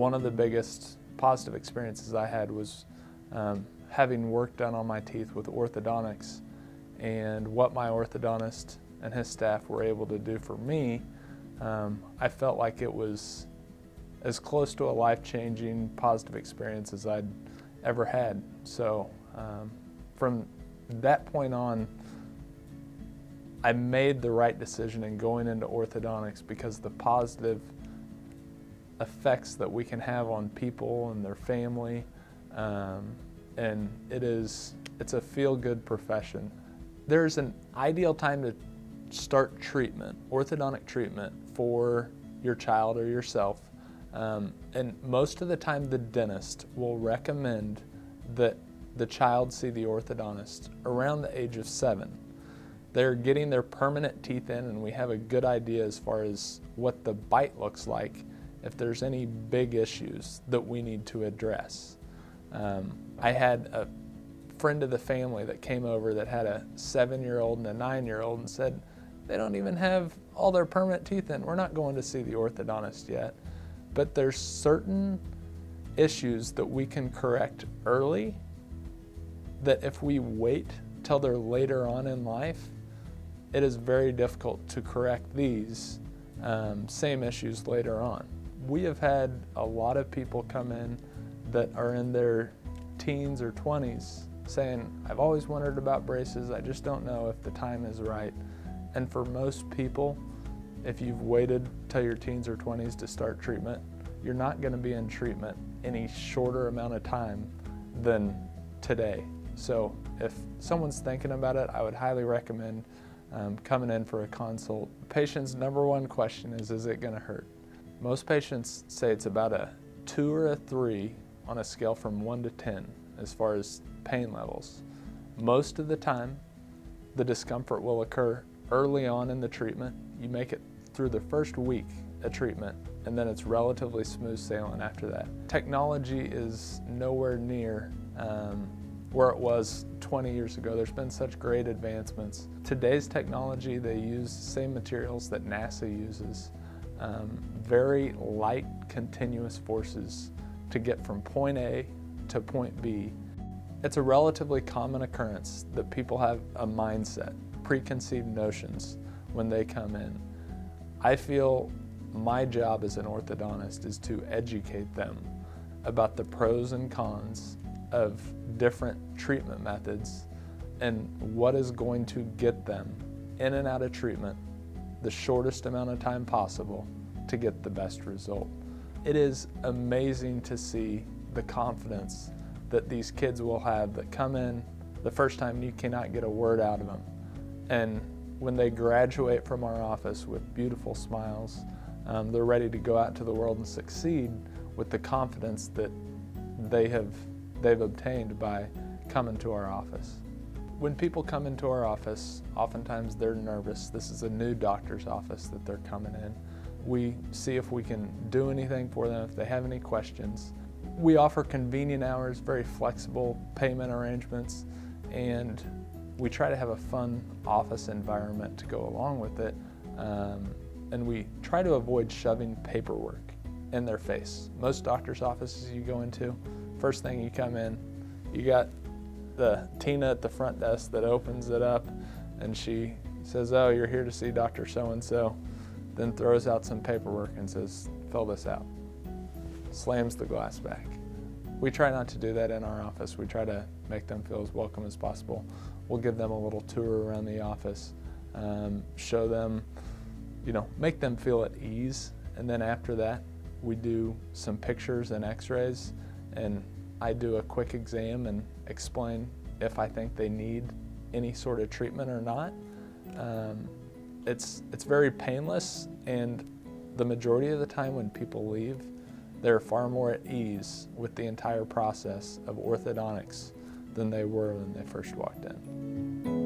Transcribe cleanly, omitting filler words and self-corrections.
One of the biggest positive experiences I had was having work done on my teeth with orthodontics, and what my orthodontist and his staff were able to do for me. I felt like it was as close to a life-changing positive experience as I'd ever had. So from that point on, I made the right decision in going into orthodontics because the positive effects that we can have on people and their family, and it's a feel-good profession. There's an ideal time to start treatment, orthodontic treatment, for your child or yourself, and most of the time the dentist will recommend that the child see the orthodontist around the age of 7. They're getting their permanent teeth in, and we have a good idea as far as what the bite looks like if there's any big issues that we need to address. I had a friend of the family that came over that had a 7-year-old and a 9-year-old and said, they don't even have all their permanent teeth in. We're not going to see the orthodontist yet. But there's certain issues that we can correct early that if we wait till they're later on in life, it is very difficult to correct these same issues later on. We have had a lot of people come in that are in their teens or 20s saying, I've always wondered about braces, I just don't know if the time is right. And for most people, if you've waited till your teens or 20s to start treatment, you're not going to be in treatment any shorter amount of time than today. So if someone's thinking about it, I would highly recommend coming in for a consult. The patient's number one question is it going to hurt? Most patients say it's about a 2 or a 3 on a scale from 1 to 10 as far as pain levels. Most of the time, the discomfort will occur early on in the treatment. You make it through the first week of treatment, and then it's relatively smooth sailing after that. Technology is nowhere near where it was 20 years ago. There's been such great advancements. Today's technology, they use the same materials that NASA uses, very light continuous forces to get from point A to point B. It's a relatively common occurrence that people have a mindset, preconceived notions when they come in. I feel my job as an orthodontist is to educate them about the pros and cons of different treatment methods and what is going to get them in and out of treatment the shortest amount of time possible to get the best result. It is amazing to see the confidence that these kids will have that come in the first time you cannot get a word out of them. And when they graduate from our office with beautiful smiles, they're ready to go out to the world and succeed with the confidence that they've obtained by coming to our office. When people come into our office, oftentimes they're nervous. This is a new doctor's office that they're coming in. We see if we can do anything for them, if they have any questions. We offer convenient hours, very flexible payment arrangements, and we try to have a fun office environment to go along with it. And we try to avoid shoving paperwork in their face. Most doctor's offices you go into, first thing you come in, you got the Tina at the front desk that opens it up, and she says, oh, you're here to see Dr. So-and-so, then throws out some paperwork and says, fill this out. Slams the glass back. We try not to do that in our office. We try to make them feel as welcome as possible. We'll give them a little tour around the office, show them, make them feel at ease, and then after that, we do some pictures and x-rays, and I do a quick exam and explain if I think they need any sort of treatment or not. It's very painless, and the majority of the time when people leave, they're far more at ease with the entire process of orthodontics than they were when they first walked in.